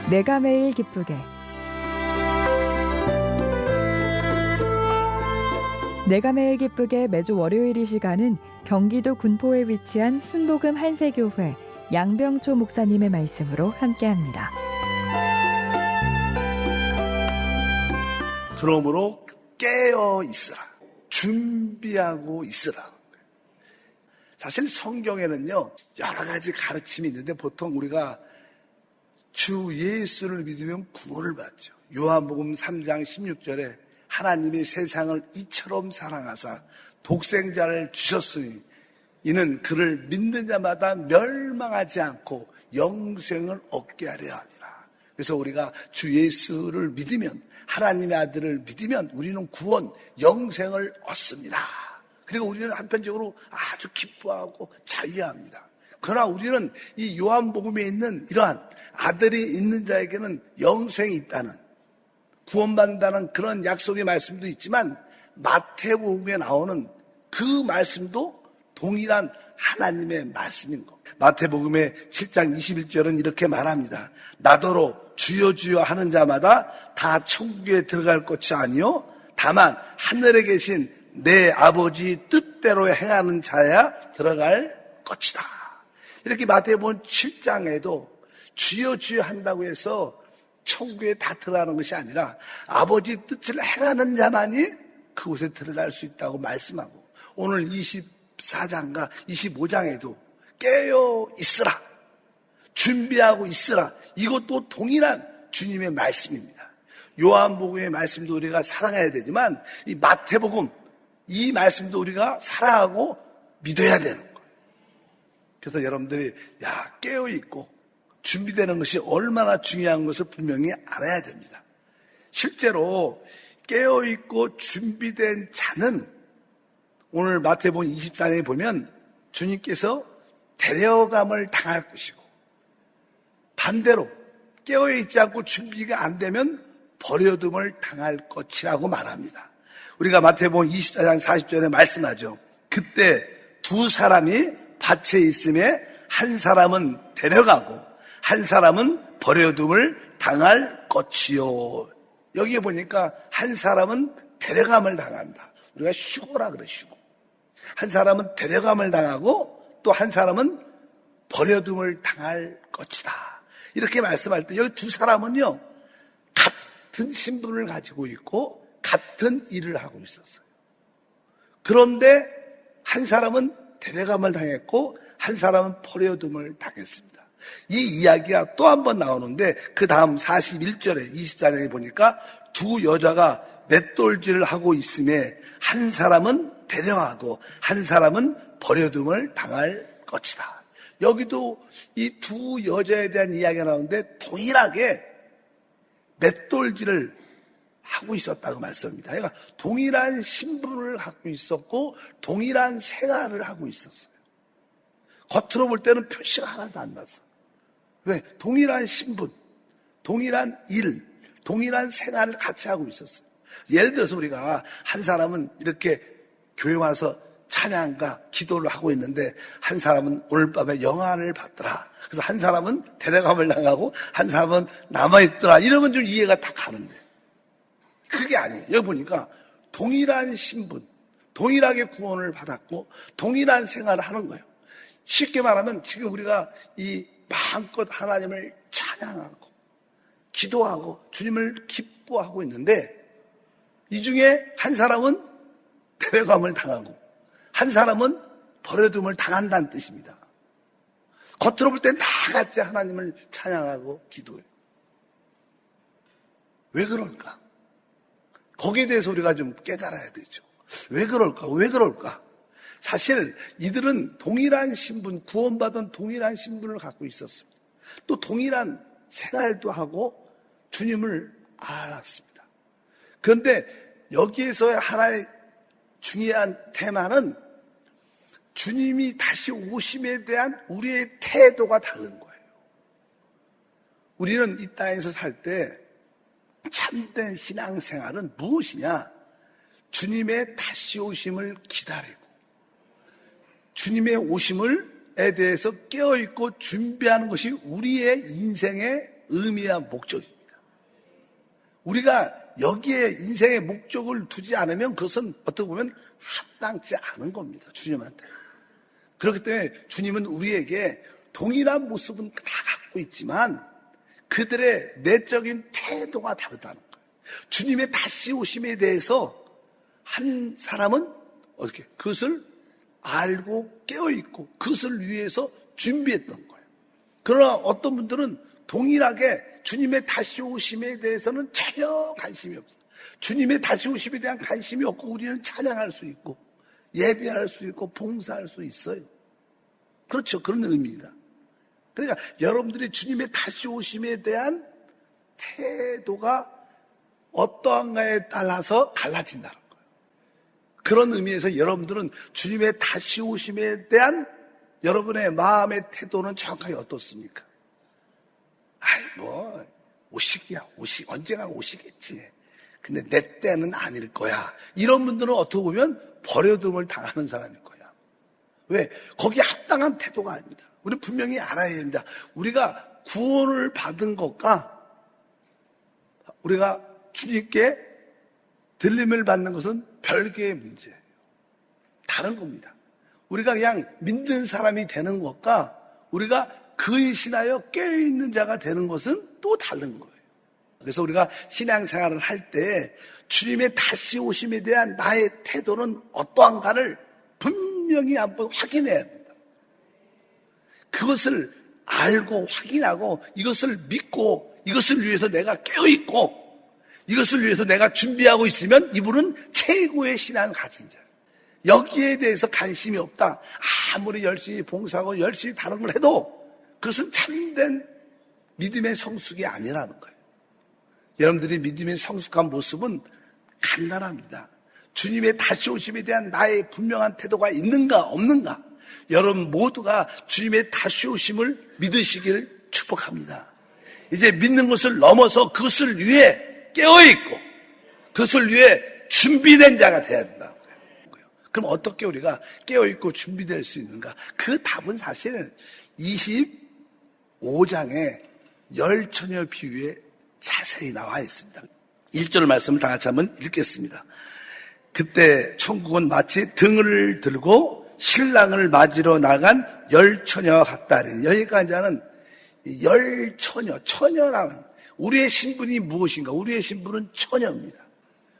내가 매일 기쁘게. 내가 매일 기쁘게 매주 월요일 이 시간은 경기도 군포에 위치한 순복음 한세교회 양병초 목사님의 말씀으로 함께합니다. 그러므로 깨어 있으라. 준비하고 있으라. 사실 성경에는요, 여러 가지 가르침이 있는데 보통 우리가 주 예수를 믿으면 구원을 받죠. 요한복음 3장 16절에 하나님이 세상을 이처럼 사랑하사 독생자를 주셨으니 이는 그를 믿는 자마다 멸망하지 않고 영생을 얻게 하려 함이라. 그래서 우리가 주 예수를 믿으면, 하나님의 아들을 믿으면 우리는 구원, 영생을 얻습니다. 그리고 우리는 한편적으로 아주 기뻐하고 자유합니다. 그러나 우리는 이 요한복음에 있는 이러한 아들이 있는 자에게는 영생이 있다는, 구원받는다는 그런 약속의 말씀도 있지만 마태복음에 나오는 그 말씀도 동일한 하나님의 말씀인 겁니다. 마태복음의 7장 21절은 이렇게 말합니다. 나더러 주여 주여 하는 자마다 다 천국에 들어갈 것이 아니요 다만 하늘에 계신 내 아버지 뜻대로 행하는 자야 들어갈 것이다. 이렇게 마태복음 7장에도 주여 주여 한다고 해서 천국에 다 들어가는 것이 아니라 아버지 뜻을 행하는 자만이 그곳에 들어갈 수 있다고 말씀하고, 오늘 24장과 25장에도 깨어 있으라, 준비하고 있으라, 이것도 동일한 주님의 말씀입니다. 요한복음의 말씀도 우리가 사랑해야 되지만 이 마태복음, 이 말씀도 우리가 사랑하고 믿어야 되는 거예요. 그래서 여러분들이 깨어있고 준비되는 것이 얼마나 중요한 것을 분명히 알아야 됩니다. 실제로 깨어있고 준비된 자는 오늘 마태복음 24장에 보면 주님께서 데려감을 당할 것이고, 반대로 깨어있지 않고 준비가 안 되면 버려둠을 당할 것이라고 말합니다. 우리가 마태복음 24장 40절에 말씀하죠. 그때 두 사람이 밭에 있음에 한 사람은 데려가고 한 사람은 버려둠을 당할 것이요. 여기에 보니까 한 사람은 데려감을 당한다. 우리가 휴고라 그래, 휴고. 한 사람은 데려감을 당하고 또 한 사람은 버려둠을 당할 것이다. 이렇게 말씀할 때 여기 두 사람은요, 같은 신분을 가지고 있고 같은 일을 하고 있었어요. 그런데 한 사람은 데려감을 당했고 한 사람은 버려둠을 당했습니다. 이 이야기가 또 한 번 나오는데 그 다음 41절에 24장에 보니까 두 여자가 맷돌질을 하고 있음에 한 사람은 데려가고 한 사람은 버려둠을 당할 것이다. 여기도 이 두 여자에 대한 이야기가 나오는데 동일하게 맷돌질을 하고 있었다고 말씀합니다. 그러니까 동일한 신분을 갖고 있었고 동일한 생활을 하고 있었어요. 겉으로 볼 때는 표시가 하나도 안 났어. 왜? 동일한 신분, 동일한 일, 동일한 생활을 같이 하고 있었어요. 예를 들어서 우리가 한 사람은 이렇게 교회 와서 찬양과 기도를 하고 있는데 한 사람은 오늘 밤에 영안을 받더라. 그래서 한 사람은 데려감을 당하고 한 사람은 남아있더라. 이러면 좀 이해가 다 가는데 그게 아니에요. 여기 보니까 동일한 신분, 동일하게 구원을 받았고 동일한 생활을 하는 거예요. 쉽게 말하면 지금 우리가 이 마음껏 하나님을 찬양하고 기도하고 주님을 기뻐하고 있는데 이 중에 한 사람은 데려감을 당하고 한 사람은 버려둠을 당한다는 뜻입니다. 겉으로 볼 땐 다 같이 하나님을 찬양하고 기도해요. 왜 그럴까? 거기에 대해서 우리가 좀 깨달아야 되죠. 왜 그럴까? 왜 그럴까? 사실 이들은 동일한 신분, 구원받은 동일한 신분을 갖고 있었습니다. 또 동일한 생활도 하고 주님을 알았습니다. 그런데 여기에서의 하나의 중요한 테마는 주님이 다시 오심에 대한 우리의 태도가 다른 거예요. 우리는 이 땅에서 살 때 참된 신앙생활은 무엇이냐? 주님의 다시 오심을 기다리고 주님의 오심에 대해서 깨어있고 준비하는 것이 우리의 인생의 의미와 목적입니다. 우리가 여기에 인생의 목적을 두지 않으면 그것은 어떻게 보면 합당치 않은 겁니다. 주님한테. 그렇기 때문에 주님은 우리에게 동일한 모습은 다 갖고 있지만 그들의 내적인 태도가 다르다는 거예요. 주님의 다시 오심에 대해서 한 사람은 어떻게 그것을 알고 깨어있고 그것을 위해서 준비했던 거예요. 그러나 어떤 분들은 동일하게 주님의 다시 오심에 대해서는 전혀 관심이 없어요. 주님의 다시 오심에 대한 관심이 없고 우리는 찬양할 수 있고 예배할 수 있고 봉사할 수 있어요. 그렇죠. 그런 의미입니다. 그러니까 여러분들이 주님의 다시 오심에 대한 태도가 어떠한가에 따라서 달라진다는 거예요. 그런 의미에서 여러분들은 주님의 다시 오심에 대한 여러분의 마음의 태도는 정확하게 어떻습니까? 오시기야, 언젠가 오시겠지. 근데 내 때는 아닐 거야. 이런 분들은 어떻게 보면 버려둠을 당하는 사람일 거야. 왜? 거기에 합당한 태도가 아닙니다. 우리는 분명히 알아야 됩니다. 우리가 구원을 받은 것과 우리가 주님께 들림을 받는 것은 별개의 문제예요. 다른 겁니다. 우리가 그냥 믿는 사람이 되는 것과 우리가 그의 신하여 깨어있는 자가 되는 것은 또 다른 거예요. 그래서 우리가 신앙생활을 할 때 주님의 다시 오심에 대한 나의 태도는 어떠한가를 분명히 한번 확인해야 된다. 그것을 알고 확인하고 이것을 믿고 이것을 위해서 내가 깨어있고 이것을 위해서 내가 준비하고 있으면 이분은 최고의 신앙을 가진 자예요. 여기에 대해서 관심이 없다. 아무리 열심히 봉사하고 열심히 다른 걸 해도 그것은 참된 믿음의 성숙이 아니라는 거예요. 여러분들이 믿음의 성숙한 모습은 간단합니다. 주님의 다시 오심에 대한 나의 분명한 태도가 있는가 없는가. 여러분 모두가 주님의 다시 오심을 믿으시길 축복합니다. 이제 믿는 것을 넘어서 그것을 위해 깨어있고 그것을 위해 준비된 자가 되어야 된다는 거예요. 그럼 어떻게 우리가 깨어있고 준비될 수 있는가? 그 답은 사실 25장의 열처녀 비유에 자세히 나와 있습니다. 1절 말씀을 다 같이 한번 읽겠습니다. 그때 천국은 마치 등을 들고 신랑을 맞으러 나간 열처녀 같다니. 여기까지는 열처녀, 처녀라는 우리의 신분이 무엇인가? 우리의 신분은 처녀입니다.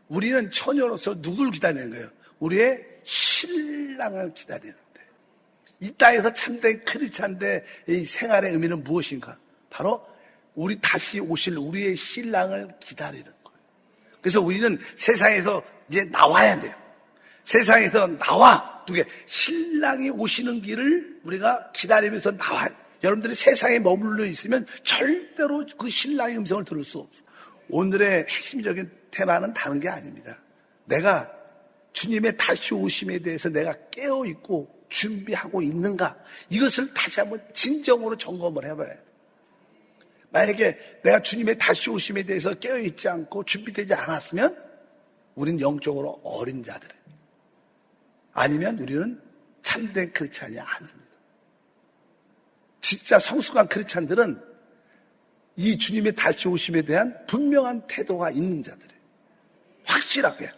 우리는 처녀로서 누굴 기다리는 거예요? 우리의 신랑을 기다리는데. 이 땅에서 참된 크리스찬의 이 생활의 의미는 무엇인가? 바로 우리 다시 오실 우리의 신랑을 기다리는 거예요. 그래서 우리는 세상에서 이제 나와야 돼요. 세상에서 나와. 두 개. 신랑이 오시는 길을 우리가 기다리면서 나와야 돼요. 여러분들이 세상에 머물러 있으면 절대로 그 신랑의 음성을 들을 수 없어요. 오늘의 핵심적인 테마는 다른 게 아닙니다. 내가 주님의 다시 오심에 대해서 내가 깨어있고 준비하고 있는가? 이것을 다시 한번 진정으로 점검을 해봐야 돼요. 만약에 내가 주님의 다시 오심에 대해서 깨어있지 않고 준비되지 않았으면 우린 영적으로 어린 자들입니다. 아니면 우리는 참된 크리스찬이 아닙니다. 진짜 성숙한 크리스찬들은 이 주님의 다시 오심에 대한 분명한 태도가 있는 자들이에요. 확실하게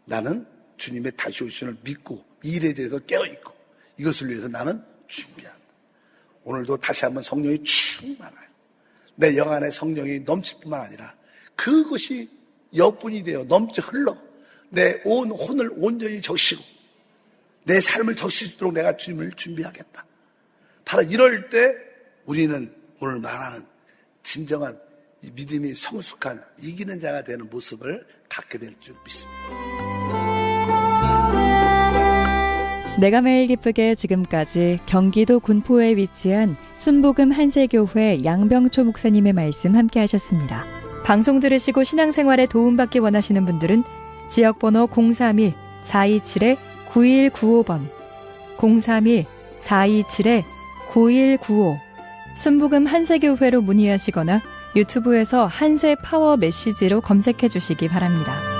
나는 주님의 다시 오심을 믿고 이 일에 대해서 깨어있고 이것을 위해서 나는 준비한다. 오늘도 다시 한번 성령이 충만하여 내 영 안에 성령이 넘칠 뿐만 아니라 그것이 여분이 되어 넘쳐 흘러 내 온 혼을 온전히 적시고 내 삶을 적실 수 있도록 내가 주님을 준비하겠다. 바로 이럴 때 우리는 오늘 말하는 진정한 믿음이 성숙한 이기는 자가 되는 모습을 갖게 될 줄 믿습니다. 내가 매일 기쁘게 지금까지 경기도 군포에 위치한 순복음 한세교회 양병초 목사님의 말씀 함께 하셨습니다. 방송 들으시고 신앙생활에 도움받기 원하시는 분들은 지역번호 031-427-9195번 031-427-9195 순복음 한세교회로 문의하시거나 유튜브에서 한세 파워 메시지로 검색해 주시기 바랍니다.